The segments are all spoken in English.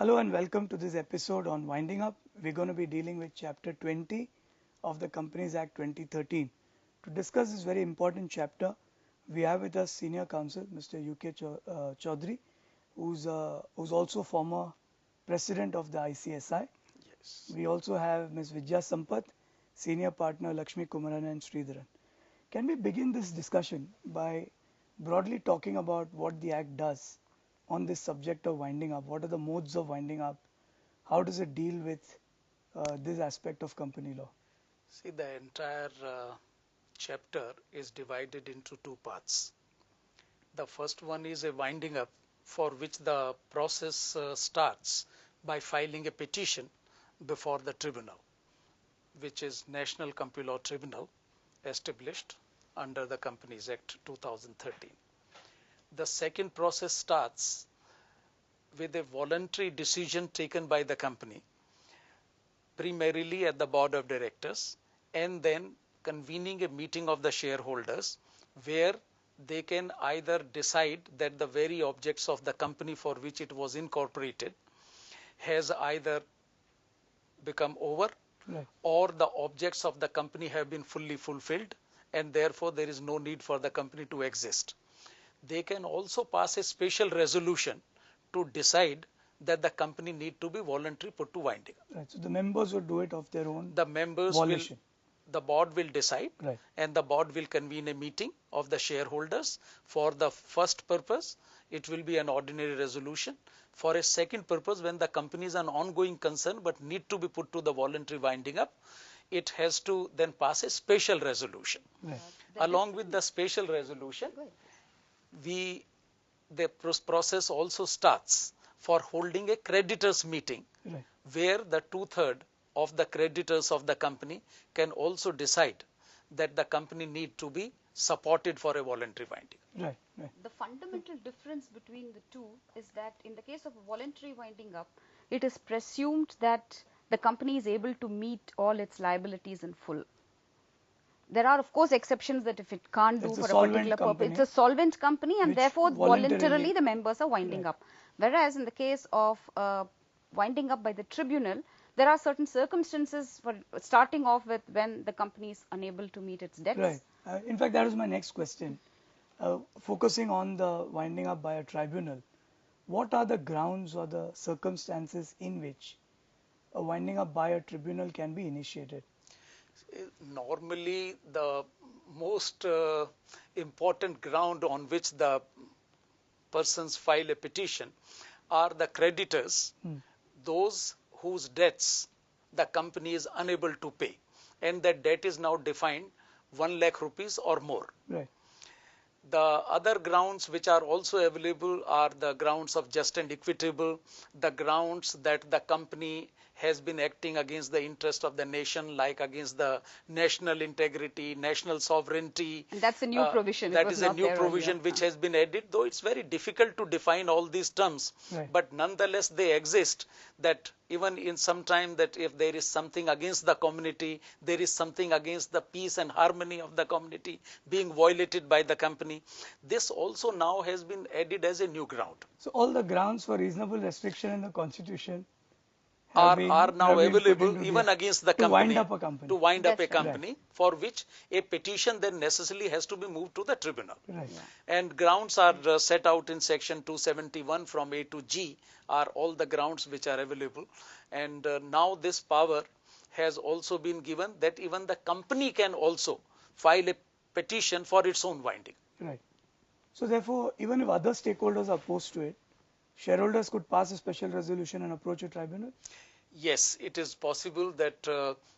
Hello and welcome to this episode on Winding Up. We're going to be dealing with Chapter 20 of the Companies Act 2013. To discuss this very important chapter, we have with us Senior Counsel Mr. UK Chaudhary, who's also former President of the ICSI. Yes. We also have Ms. Vijaya Sampath, Senior Partner Lakshmi Kumaran and Sridharan. Can we begin this discussion by broadly talking about what the Act does on this subject of winding up? What are the modes of winding up? How does it deal with this aspect of company law? See, the entire chapter is divided into two parts. The first one is a winding up, for which the process starts by filing a petition before the tribunal, which is National Company Law Tribunal, established under the Companies Act 2013. The second process starts with a voluntary decision taken by the company, primarily at the board of directors, and then convening a meeting of the shareholders where they can either decide that the very objects of the company for which it was incorporated has either become over, Right. or the objects of the company have been fully fulfilled and therefore there is no need for the company to exist. They can also pass a special resolution to decide that the company need to be voluntarily put to winding up. Right. So the members would do it of their own The members volition. the board will decide, Right. and the board will convene a meeting of the shareholders. For the first purpose, it will be an ordinary resolution. For a second purpose, when the company is an ongoing concern but need to be put to the voluntary winding up, it has to then pass a special resolution. Right. Along with the special resolution, the process also starts for holding a creditors meeting, Right. where the 2/3 of the creditors of the company can also decide that the company need to be supported for a voluntary winding. Right. Right. The fundamental difference between the two is that in the case of a voluntary winding up, it is presumed that the company is able to meet all its liabilities in full. There are, of course, exceptions that if it can't do It's a for a solvent particular company, purpose, it's a solvent company, and which therefore voluntarily- voluntarily the members are winding Right. up. Whereas in the case of winding up by the tribunal, there are certain circumstances for starting off with when the company is unable to meet its debts. Right. In fact, that was my next question. Focusing on the winding up by a tribunal, what are the grounds or the circumstances in which a winding up by a tribunal can be initiated? Normally, the most important ground on which the persons file a petition are the creditors, those whose debts the company is unable to pay, and that debt is now defined 1 lakh rupees or more. Right. The other grounds which are also available are the grounds of just and equitable, the grounds that the company has been acting against the interest of the nation, like against the national integrity, national sovereignty. And that's a new provision. It That was is a not new there provision earlier. which has been added, though it's very difficult to define all these terms. Right. But nonetheless, they exist, that even in some time that if there is something against the community, there is something against the peace and harmony of the community being violated by the company, this also now has been added as a new ground. So all the grounds for reasonable restriction in the Constitution Are have now been put available into even this against the to company. wind up a company. To wind up a That's right. company, for which a petition then necessarily has to be moved to the tribunal. Right. And grounds are set out in section 271 from A to G are all the grounds which are available. And now this power has also been given that even the company can also file a petition for its own winding. Right. So therefore, even if other stakeholders are opposed to it, shareholders could pass a special resolution and approach a tribunal? Yes, it is possible that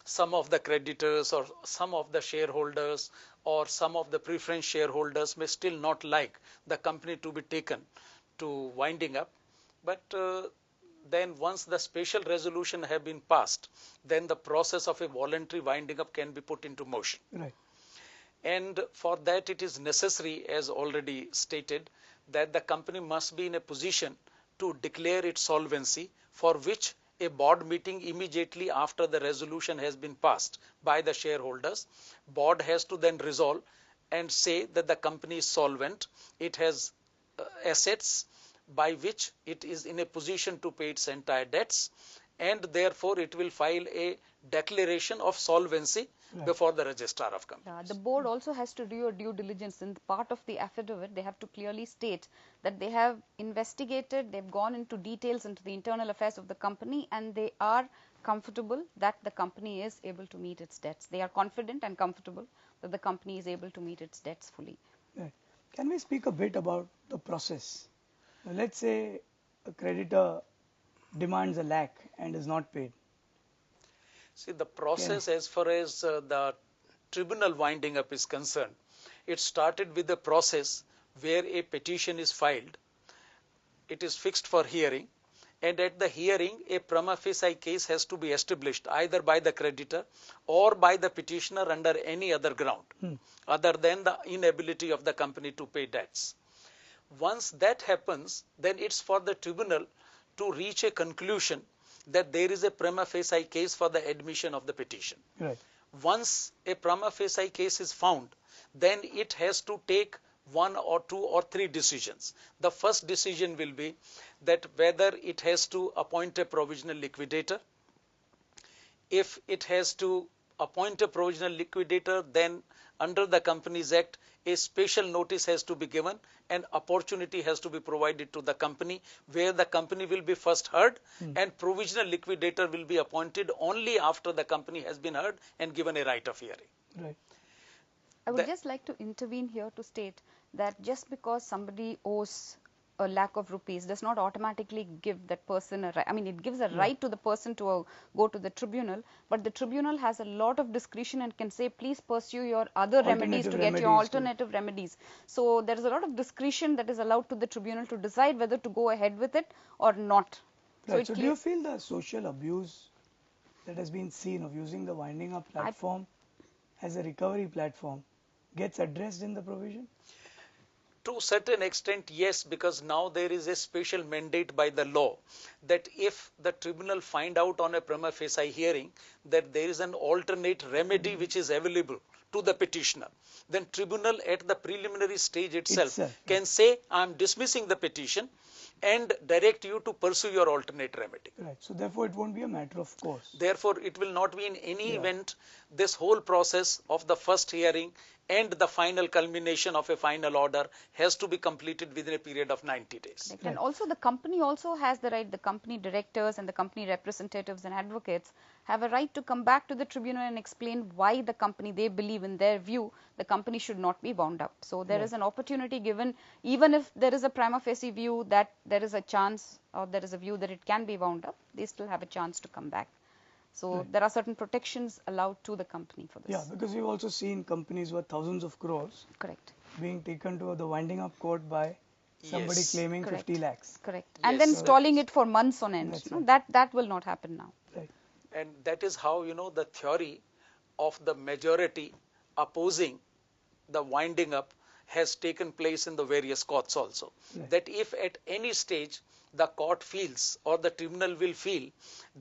some of the creditors or some of the shareholders or some of the preference shareholders may still not like the company to be taken to winding up. But then once the special resolution have been passed, then the process of a voluntary winding up can be put into motion. Right. And for that it is necessary, as already stated, that the company must be in a position to declare its solvency, for which a board meeting immediately after the resolution has been passed by the shareholders, board has to then resolve and say that the company is solvent, it has assets by which it is in a position to pay its entire debts, and therefore it will file a declaration of solvency before the registrar of companies. The board also has to do a due diligence. In part of the affidavit, they have to clearly state that they have investigated, they've gone into details into the internal affairs of the company, and they are comfortable that the company is able to meet its debts. They are confident and comfortable that the company is able to meet its debts fully. Right. Can we speak a bit about the process? Now, let's say a creditor demands $1 lakh and is not paid. See, the process as far as the tribunal winding up is concerned, it started with a process where a petition is filed, it is fixed for hearing, and at the hearing a prima facie case has to be established either by the creditor or by the petitioner under any other ground other than the inability of the company to pay debts. Once that happens, then it's for the tribunal to reach a conclusion that there is a prima facie case for the admission of the petition. Right. Once a prima facie case is found, then it has to take 1 or 2 or 3 decisions. The first decision will be that whether it has to appoint a provisional liquidator. If it has to appoint a provisional liquidator, then under the Companies Act, a special notice has to be given, and opportunity has to be provided to the company where the company will be first heard and provisional liquidator will be appointed only after the company has been heard and given a right of hearing. Right. I would just like to intervene here to state that just because somebody owes $1 lakh of rupees does not automatically give that person a right. I mean, it gives a right to the person to go to the tribunal, but the tribunal has a lot of discretion and can say, please pursue your other remedies to get your alternative remedies. So there is a lot of discretion that is allowed to the tribunal to decide whether to go ahead with it or not. Right. So do you feel the social abuse that has been seen of using the winding up platform as a recovery platform gets addressed in the provision? To a certain extent, yes, because now there is a special mandate by the law that if the tribunal find out on a prima facie hearing that there is an alternate remedy which is available to the petitioner, then tribunal at the preliminary stage itself can say, I am dismissing the petition and direct you to pursue your alternate remedy. Right. So therefore, it won't be a matter of course. Therefore, it will not be in any event this whole process of the first hearing and the final culmination of a final order has to be completed within a period of 90 days. Right. And also the company also has the right, the company directors and the company representatives and advocates have a right to come back to the tribunal and explain why the company, they believe in their view, the company should not be wound up. So there is an opportunity given, even if there is a prima facie view that there is a chance or there is a view that it can be wound up, they still have a chance to come back. So there are certain protections allowed to the company for this. Yeah, because we've also seen companies worth thousands of crores being taken to the winding up court by somebody claiming 50 lakhs. Correct. And then stalling it for months on end. No, that will not happen now. Right. And that is how, the theory of the majority opposing the winding up has taken place in the various courts also. Right. That if at any stage the court feels or the tribunal will feel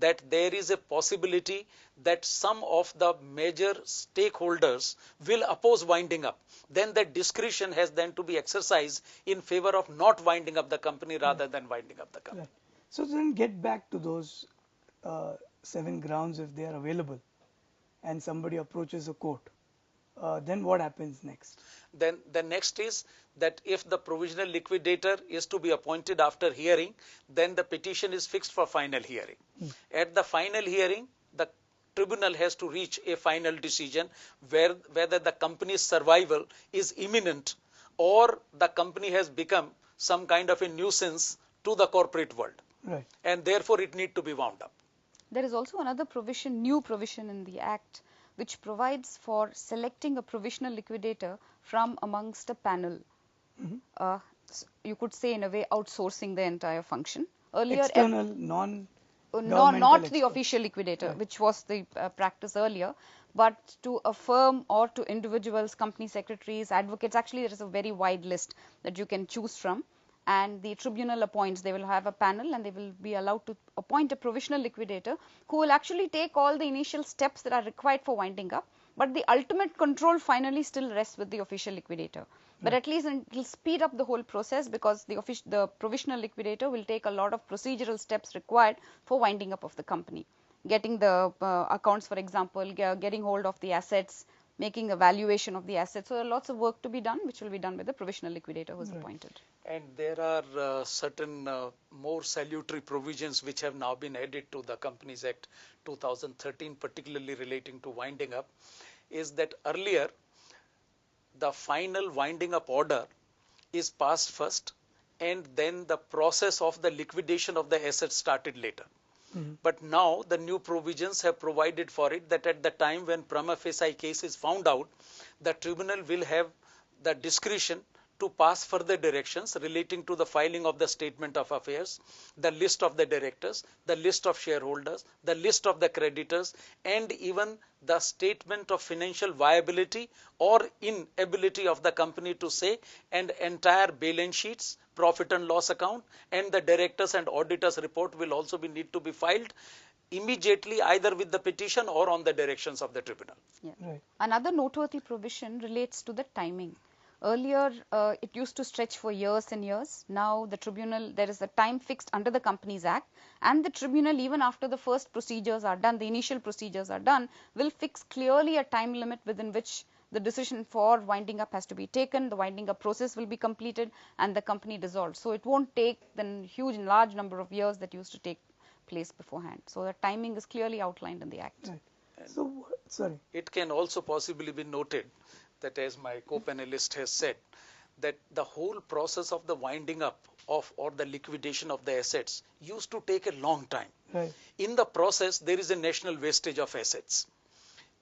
that there is a possibility that some of the major stakeholders will oppose winding up, then that discretion has then to be exercised in favor of not winding up the company rather than winding up the company. Right. So then get back to those 7 grounds if they are available and somebody approaches a court. Then what happens next? Then the next is that if the provisional liquidator is to be appointed after hearing, then the petition is fixed for final hearing. At the final hearing, the tribunal has to reach a final decision whether the company's survival is imminent or the company has become some kind of a nuisance to the corporate world. Right. And therefore it need to be wound up. There is also another provision, new provision in the Act, which provides for selecting a provisional liquidator from amongst a panel. You could say in a way outsourcing the entire function. Earlier, External, not the official liquidator, which was the practice earlier, but to a firm or to individuals, company secretaries, advocates. Actually, there is a very wide list that you can choose from. And the tribunal appoints, they will have a panel and they will be allowed to appoint a provisional liquidator who will actually take all the initial steps that are required for winding up. But the ultimate control finally still rests with the official liquidator. But at least it will speed up the whole process, because the provisional liquidator will take a lot of procedural steps required for winding up of the company. Getting the accounts, for example, getting hold of the assets, making a valuation of the assets. So there are lots of work to be done, which will be done by the provisional liquidator who is appointed. And there are certain more salutary provisions which have now been added to the Companies Act 2013, particularly relating to winding up, is that earlier the final winding up order is passed first, and then the process of the liquidation of the assets started later. But now the new provisions have provided for it that at the time when prima facie case is found out, the tribunal will have the discretion to pass further directions relating to the filing of the statement of affairs, the list of the directors, the list of shareholders, the list of the creditors, and even the statement of financial viability or inability of the company to say, and entire balance sheets, profit and loss account, and the directors and auditors report will also need to be filed immediately, either with the petition or on the directions of the tribunal. Yeah. Another noteworthy provision relates to the timing. Earlier, it used to stretch for years and years. Now, the tribunal, there is a time fixed under the Companies Act, and the tribunal, even after the first procedures are done, the initial procedures are done, will fix clearly a time limit within which the decision for winding up has to be taken, the winding up process will be completed, and the company dissolved. So it won't take the huge and large number of years that used to take place beforehand. So the timing is clearly outlined in the Act. So, sorry. It can also possibly be noted that, as my co-panelist has said, that the whole process of the winding up of or the liquidation of the assets used to take a long time. In the process, there is a national wastage of assets.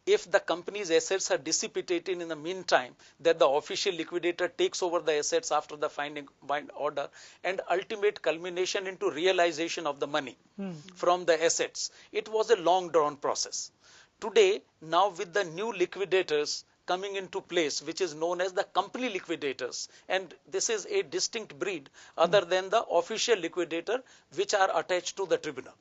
If the company's assets are dissipated in the meantime, that the official liquidator takes over the assets after the wind order, and ultimate culmination into realization of the money from the assets, it was a long drawn process. Today, now with the new liquidators coming into place, which is known as the company liquidators, and this is a distinct breed other than the official liquidator which are attached to the tribunal.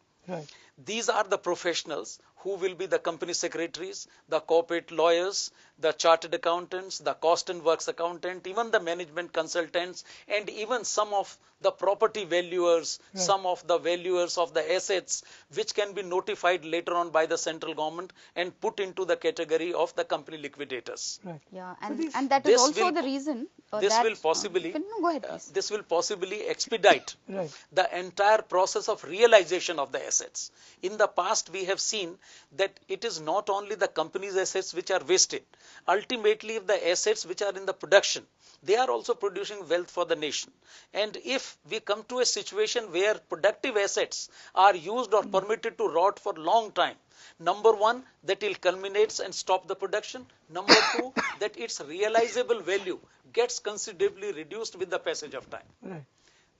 These are the professionals who will be the company secretaries, the corporate lawyers, the chartered accountants, the cost and works accountant, even the management consultants, and even some of the property valuers, some of the valuers of the assets, which can be notified later on by the central government and put into the category of the company liquidators. Yeah, and that is also the reason this that, will possibly go ahead, please. This will possibly expedite the entire process of realization of the assets. In the past, we have seen that it is not only the company's assets which are wasted. Ultimately, if the assets which are in the production, they are also producing wealth for the nation. And if we come to a situation where productive assets are used or permitted to rot for long time, number one, that it culminates and stop the production. Number two, that its realizable value gets considerably reduced with the passage of time.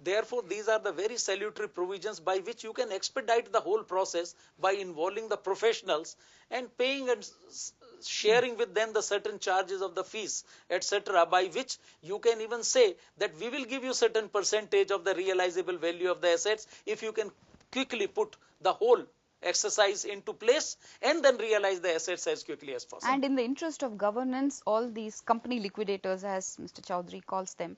Therefore, these are the very salutary provisions by which you can expedite the whole process by involving the professionals and paying and sharing with them the certain charges of the fees, etc., by which you can even say that we will give you certain percentage of the realizable value of the assets if you can quickly put the whole exercise into place and then realize the assets as quickly as possible. And in the interest of governance, all these company liquidators, as Mr. Chowdhury calls them,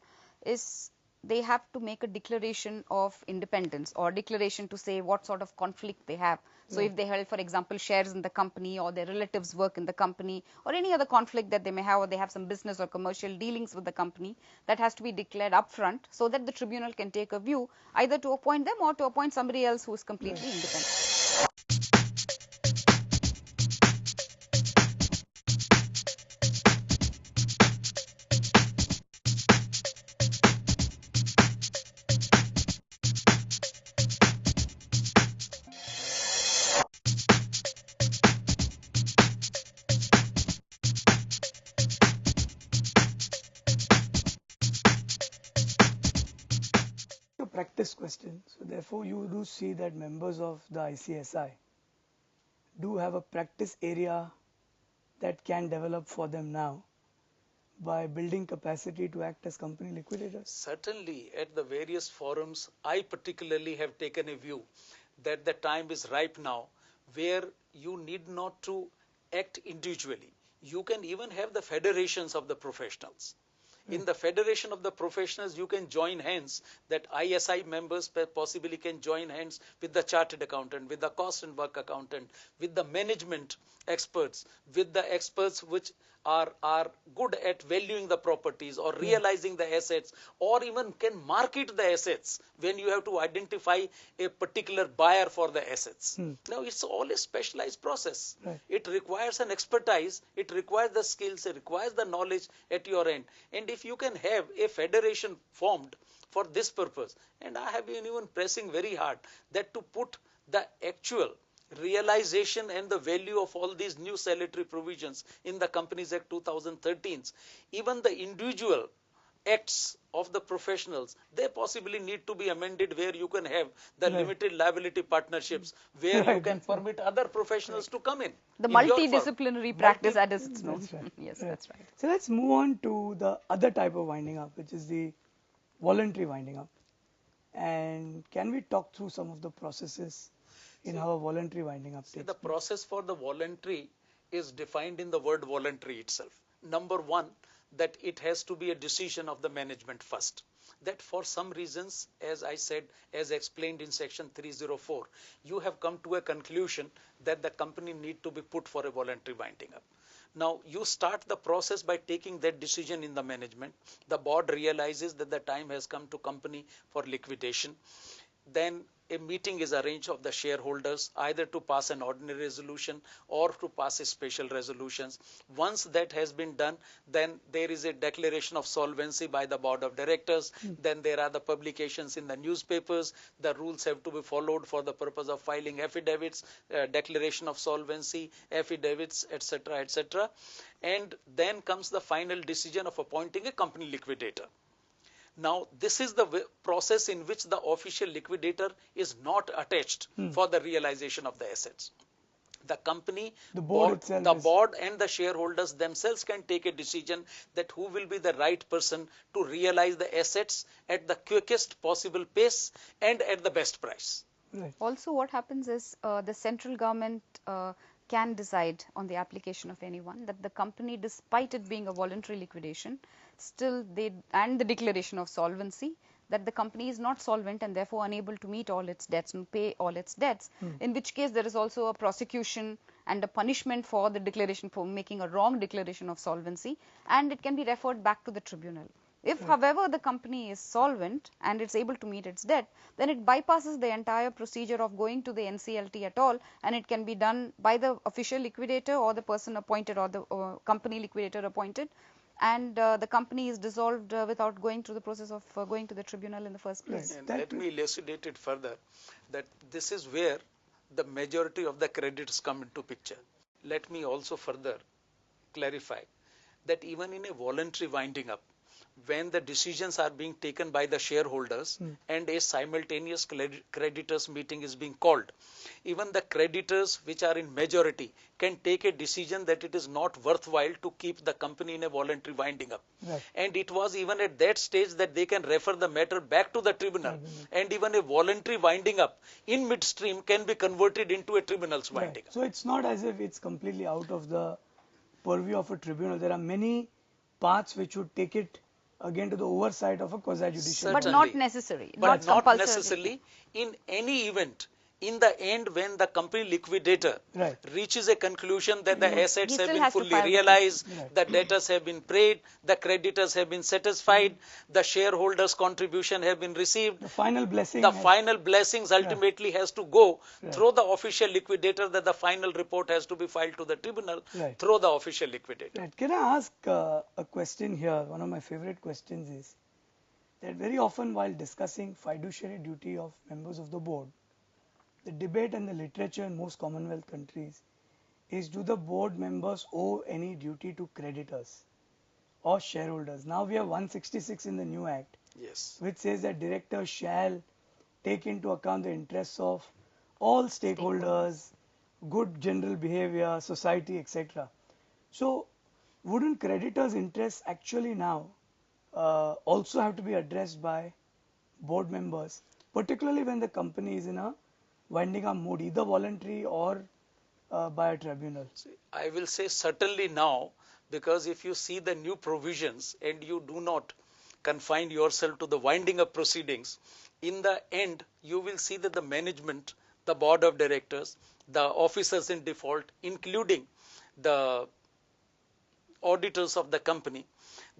they have to make a declaration of independence, or declaration to say what sort of conflict they have. So if they held, for example, shares in the company, or their relatives work in the company, or any other conflict that they may have, or they have some business or commercial dealings with the company, that has to be declared upfront so that the tribunal can take a view either to appoint them or to appoint somebody else who is completely independent. Practice question. So therefore, you do see that members of the ICSI do have a practice area that can develop for them now by building capacity to act as company liquidators. Certainly, at the various forums, I particularly have taken a view that the time is ripe now where you need not to act individually. You can even have the federations of the professionals. In the Federation of the Professionals, you can join hands, that ISI members possibly can join hands with the chartered accountant, with the cost and work accountant, with the management experts, with the experts which are good at valuing the properties or realizing the assets, or even can market the assets when you have to identify a particular buyer for the assets. Now, it's all a specialized process. It requires an expertise, it requires the skills, it requires the knowledge at your end. And if you can have a federation formed for this purpose, and I have been even pressing very hard that to put the actual realization and the value of all these new salutary provisions in the Companies Act 2013, even the individual acts of the professionals, they possibly need to be amended, where you can have the limited liability partnerships, where you can permit other professionals to come in. The multidisciplinary practice that is its known. Yes, that's right. So let's move on to the other type of winding up, which is the voluntary winding up. And can we talk through some of the processes in how a voluntary winding up takes The process for the voluntary is defined in the word voluntary itself. Number one, that it has to be a decision of the management first. That for some reasons, as I said, as explained in section 304, you have come to a conclusion that the company need to be put for a voluntary winding up. Now, you start the process by taking that decision in the management. The board realizes that the time has come to company for liquidation. Then a meeting is arranged of the shareholders, either to pass an ordinary resolution or to pass a special resolutions. Once that has been done, then there is a declaration of solvency by the board of directors. Then there are the publications in the newspapers. The rules have to be followed for the purpose of filing affidavits, declaration of solvency, affidavits, etc., etc. And then comes the final decision of appointing a company liquidator. Now, this is the process in which the official liquidator is not attached for the realization of the assets. The company, the board and the shareholders themselves can take a decision that who will be the right person to realize the assets at the quickest possible pace and at the best price. Right. Also, what happens is the central government can decide on the application of anyone that the company, despite it being a voluntary liquidation, still and the declaration of solvency, that the company is not solvent and therefore unable to meet all its debts and pay all its debts, in which case there is also a prosecution and a punishment for the declaration, for making a wrong declaration of solvency, and it can be referred back to the tribunal. If, however, the company is solvent and it's able to meet its debt, then it bypasses the entire procedure of going to the NCLT at all, and it can be done by the official liquidator or the person appointed or the company liquidator appointed, and the company is dissolved without going through the process of going to the tribunal in the first place. And let me elucidate it further, that this is where the majority of the creditors come into picture. Let me also further clarify that even in a voluntary winding up, when the decisions are being taken by the shareholders and a simultaneous creditors meeting is being called, even the creditors which are in majority can take a decision that it is not worthwhile to keep the company in a voluntary winding up. Right. And it was even at that stage that they can refer the matter back to the tribunal, and even a voluntary winding up in midstream can be converted into a tribunal's winding up. So it's not as if it's completely out of the purview of a tribunal. There are many paths which would take it again to the oversight of a quasi-judicial. But not necessary. But not necessarily. In any event, in the end, when the company liquidator reaches a conclusion that the assets have been fully realized, the debtors have been paid, the creditors have been satisfied, the shareholders' contribution have been received, the final blessing, final blessings ultimately has to go through the official liquidator, that the final report has to be filed to the tribunal through the official liquidator. Right. Can I ask a question here? One of my favorite questions is that very often while discussing fiduciary duty of members of the board, the debate and the literature in most Commonwealth countries is, do the board members owe any duty to creditors or shareholders? Now we have 166 in the new act, which says that directors shall take into account the interests of all stakeholders, good general behavior, society, etc. So wouldn't creditors' interests actually now also have to be addressed by board members, particularly when the company is in a winding up mode, either voluntary or by a tribunal? I will say certainly now, because if you see the new provisions and you do not confine yourself to the winding up proceedings, in the end you will see that the management, the board of directors, the officers in default, including the auditors of the company,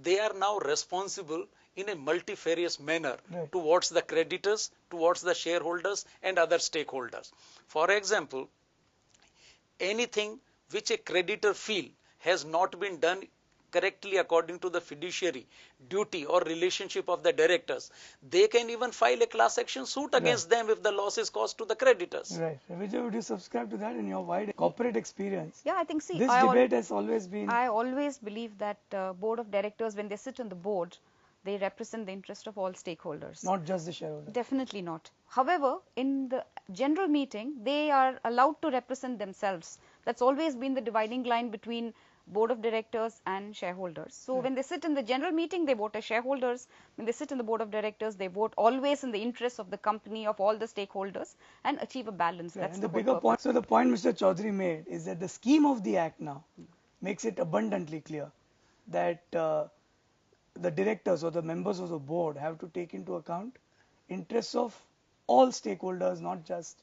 they are now responsible in a multifarious manner towards the creditors, towards the shareholders and other stakeholders. For example, anything which a creditor feel has not been done correctly according to the fiduciary duty or relationship of the directors, they can even file a class action suit against them if the loss is caused to the creditors. Right. Vijay, would you subscribe to that in your wide corporate experience? Yeah, I think, see, this debate has always been... I always believe that board of directors, when they sit on the board, they represent the interest of all stakeholders. Not just the shareholder. Definitely not. However, in the general meeting, they are allowed to represent themselves. That's always been the dividing line between board of directors and shareholders. So when they sit in the general meeting, they vote as shareholders. When they sit in the board of directors, they vote always in the interest of the company, of all the stakeholders, and achieve a balance. That's and the bigger point. So the point Mr. Chaudhary made is that the scheme of the act now makes it abundantly clear that the directors or the members of the board have to take into account interests of all stakeholders, not just...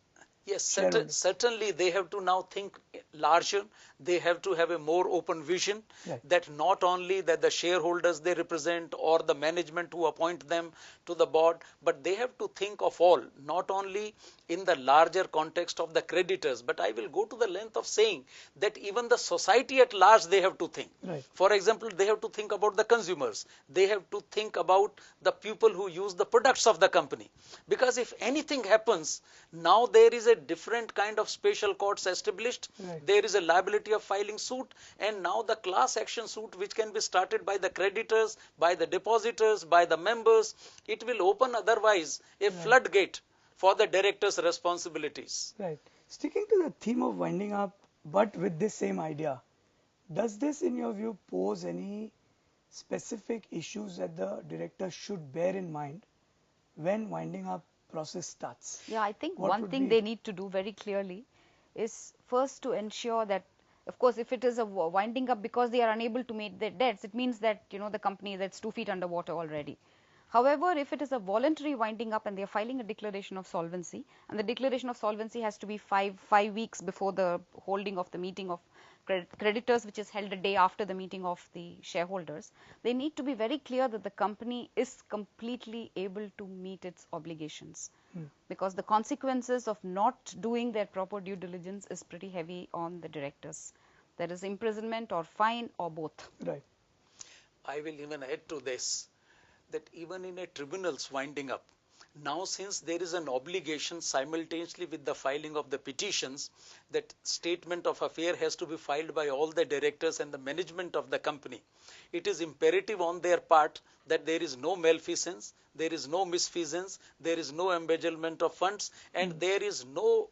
Yes, certainly they have to now think larger. They have to have a more open vision, that not only that the shareholders they represent or the management who appoint them to the board, but they have to think of all, not only in the larger context of the creditors, but I will go to the length of saying that even the society at large they have to think. For example, they have to think about the consumers. They have to think about the people who use the products of the company. Because if anything happens, now there is a different kind of special courts established. There is a liability of filing suit, and now the class action suit which can be started by the creditors, by the depositors, by the members, it will open otherwise a floodgate for the directors' responsibilities. Right. Sticking to the theme of winding up, but with this same idea, does this in your view pose any specific issues that the directors should bear in mind when winding up process starts? Yeah, I think one thing they need to do very clearly is first to ensure that, of course, if it is a winding up because they are unable to meet their debts, it means that, you know, the company that's 2 feet underwater already. However, if it is a voluntary winding up and they are filing a declaration of solvency, and the declaration of solvency has to be five weeks before the holding of the meeting of creditors, which is held a day after the meeting of the shareholders, they need to be very clear that the company is completely able to meet its obligations. Because the consequences of not doing their proper due diligence is pretty heavy on the directors. There is imprisonment or fine or both. Right. I will even add to this that even in a tribunal's winding up, now since there is an obligation simultaneously with the filing of the petitions, that statement of affair has to be filed by all the directors and the management of the company. It is imperative on their part that there is no malfeasance, there is no misfeasance, there is no embezzlement of funds, and there is no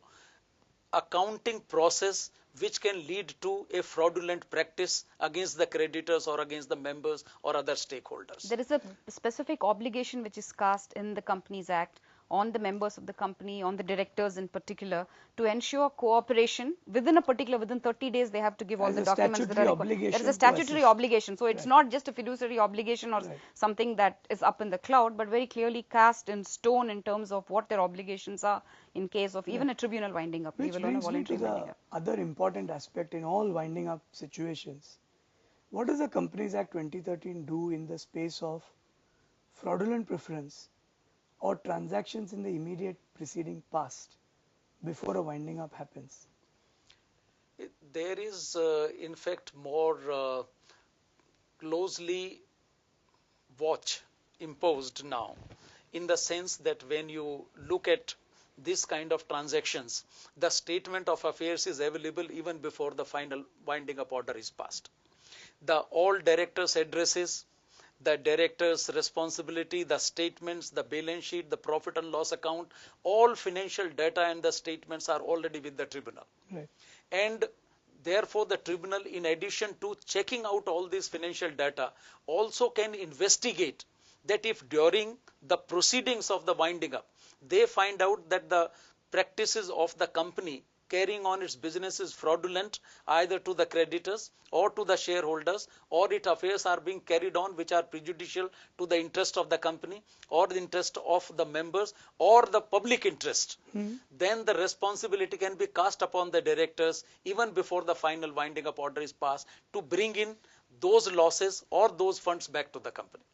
accounting process which can lead to a fraudulent practice against the creditors or against the members or other stakeholders. There is a specific obligation which is cast in the Companies Act on the members of the company, on the directors in particular, to ensure cooperation within 30 days they have to give all the documents that are required. There is a statutory obligation. So it's not just a fiduciary obligation or something that is up in the cloud, but very clearly cast in stone in terms of what their obligations are in case of even a tribunal winding up. Which brings me to the other important aspect in all winding up situations. What does the Companies Act 2013 do in the space of fraudulent preference or transactions in the immediate preceding past before a winding up happens? There is in fact more closely watch imposed now, in the sense that when you look at this kind of transactions, the statement of affairs is available even before the final winding up order is passed. The all directors' addresses, the director's responsibility, the statements, the balance sheet, the profit and loss account, all financial data and the statements are already with the tribunal. And therefore, the tribunal, in addition to checking out all this financial data, also can investigate that if during the proceedings of the winding up, they find out that the practices of the company carrying on its business is fraudulent either to the creditors or to the shareholders, or its affairs are being carried on which are prejudicial to the interest of the company or the interest of the members or the public interest, then the responsibility can be cast upon the directors even before the final winding up order is passed to bring in those losses or those funds back to the company.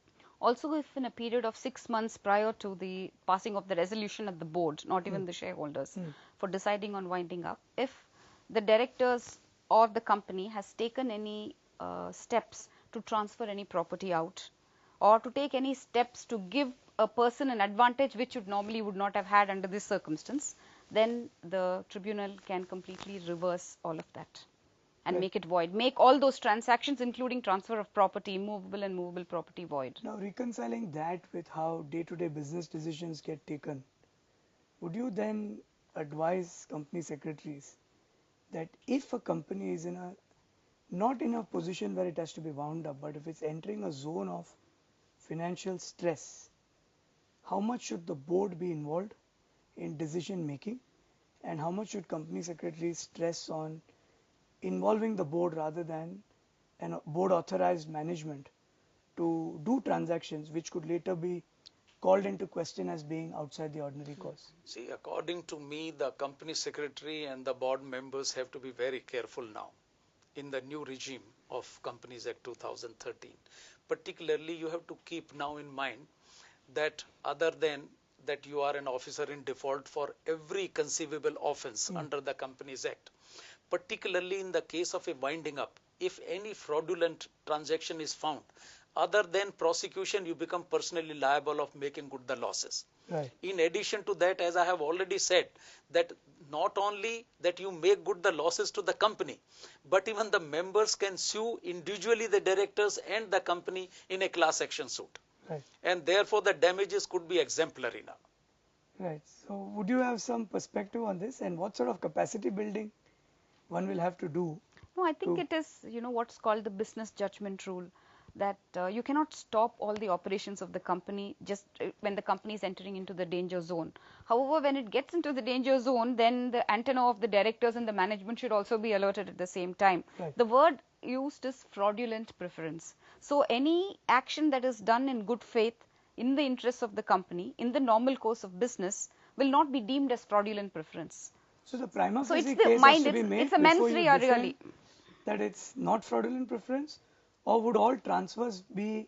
Also, if in a period of 6 months prior to the passing of the resolution at the board, not even the shareholders, for deciding on winding up, if the directors or the company has taken any steps to transfer any property out or to take any steps to give a person an advantage which would normally would not have had under this circumstance, then the tribunal can completely reverse all of that and make it void. Make all those transactions, including transfer of property, movable and movable property, void. Now, reconciling that with how day-to-day business decisions get taken, would you then advise company secretaries that if a company is not in a position where it has to be wound up, but if it's entering a zone of financial stress, how much should the board be involved in decision making, and how much should company secretaries stress on involving the board rather than a board authorized management to do transactions which could later be called into question as being outside the ordinary course? See, according to me, the company secretary and the board members have to be very careful now in the new regime of Companies Act 2013. Particularly, you have to keep now in mind that other than that you are an officer in default for every conceivable offense under the Companies Act, particularly in the case of a winding up, if any fraudulent transaction is found, other than prosecution, you become personally liable of making good the losses. Right. In addition to that, as I have already said, that not only that you make good the losses to the company, but even the members can sue individually the directors and the company in a class action suit. Right. And therefore, the damages could be exemplary now. Right. So, would you have some perspective on this, and what sort of capacity building one will have to do? No, I think it is, what's called the business judgment rule, that you cannot stop all the operations of the company just when the company is entering into the danger zone. However, when it gets into the danger zone, then the antenna of the directors and the management should also be alerted at the same time. Right. The word used is fraudulent preference. So any action that is done in good faith in the interests of the company in the normal course of business will not be deemed as fraudulent preference. So, the prima So facie it's the case mind, has to be made it's a mens before you rea defend really. that it's not fraudulent preference, or would all transfers be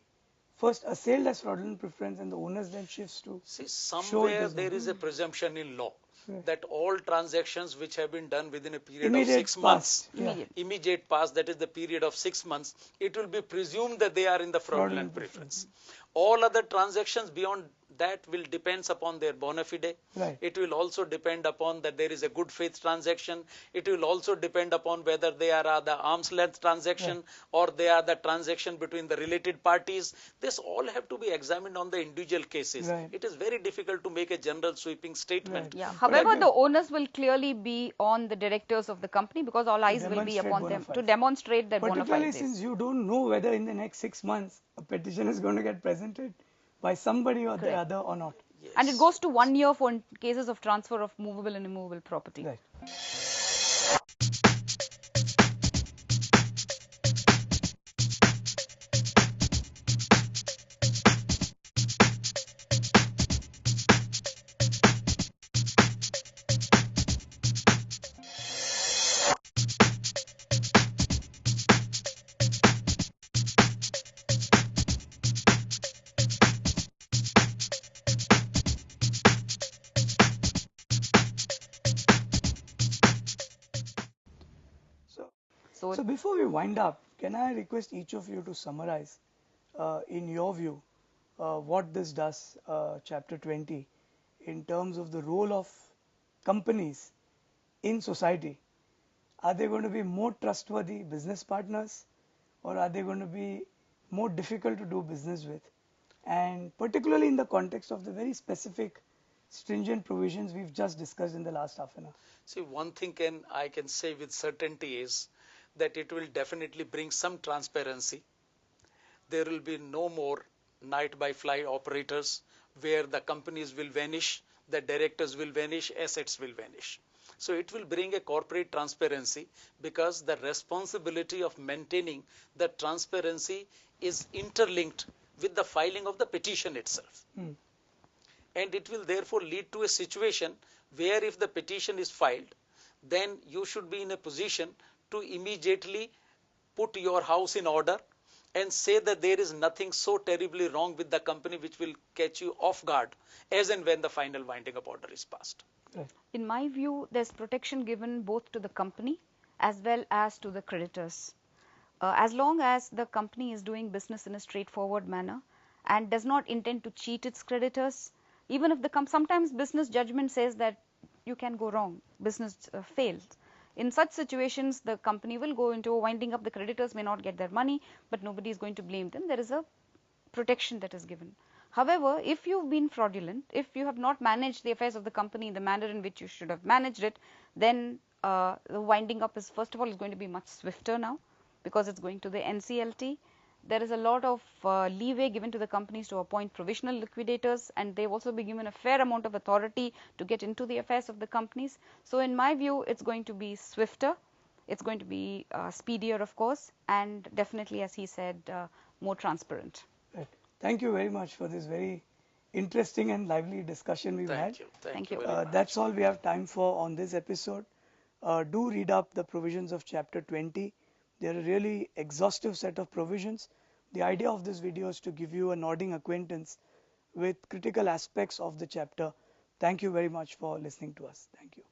first assailed as fraudulent preference and the owners then shifts to See, show it somewhere as there not? is a presumption in law Right. that all transactions which have been done within a period Immediate of 6 months, past, yeah. immediate past, that is the period of 6 months, it will be presumed that they are in the fraudulent preference. All other transactions beyond that will depends upon their bona fide. Right. It will also depend upon that there is a good faith transaction. It will also depend upon whether they are the arm's length transaction or they are the transaction between the related parties. This all have to be examined on the individual cases. Right. It is very difficult to make a general sweeping statement. Yeah. But However, again, the onus will clearly be on the directors of the company because all eyes will be demonstrate upon bona them to fides. demonstrate their bona particularly fides. since you don't know whether in the next 6 months a petition is going to get presented by somebody or the Correct. other or not. Yes. And it goes to 1 year for cases of transfer of movable and immovable property. Right. So before we wind up, can I request each of you to summarize, in your view, what this does, Chapter 20, in terms of the role of companies in society? Are they going to be more trustworthy business partners, or are they going to be more difficult to do business with? And particularly in the context of the very specific stringent provisions we've just discussed in the last half an hour. See, one thing I can say with certainty is that it will definitely bring some transparency. There will be no more night by fly operators where the companies will vanish, the directors will vanish, assets will vanish. So it will bring a corporate transparency, because the responsibility of maintaining the transparency is interlinked with the filing of the petition itself. And it will therefore lead to a situation where if the petition is filed, then you should be in a position to immediately put your house in order and say that there is nothing so terribly wrong with the company which will catch you off guard as and when the final winding up order is passed. In my view, there's protection given both to the company as well as to the creditors. As long as the company is doing business in a straightforward manner and does not intend to cheat its creditors, even if sometimes business judgment says that you can go wrong, business fails. In such situations, the company will go into winding up. The creditors may not get their money, but nobody is going to blame them. There is a protection that is given. However, if you've been fraudulent, if you have not managed the affairs of the company in the manner in which you should have managed it, then the winding up is, first of all, is going to be much swifter now, because it's going to the NCLT. There is a lot of leeway given to the companies to appoint provisional liquidators, and they've also been given a fair amount of authority to get into the affairs of the companies. So in my view, it's going to be swifter, it's going to be speedier, of course, and definitely, as he said, more transparent. Right. Thank you very much for this very interesting and lively discussion we've had. Thank you very much. That's all we have time for on this episode. Do read up the provisions of Chapter 20. They're a really exhaustive set of provisions. The idea of this video is to give you a nodding acquaintance with critical aspects of the chapter. Thank you very much for listening to us. Thank you.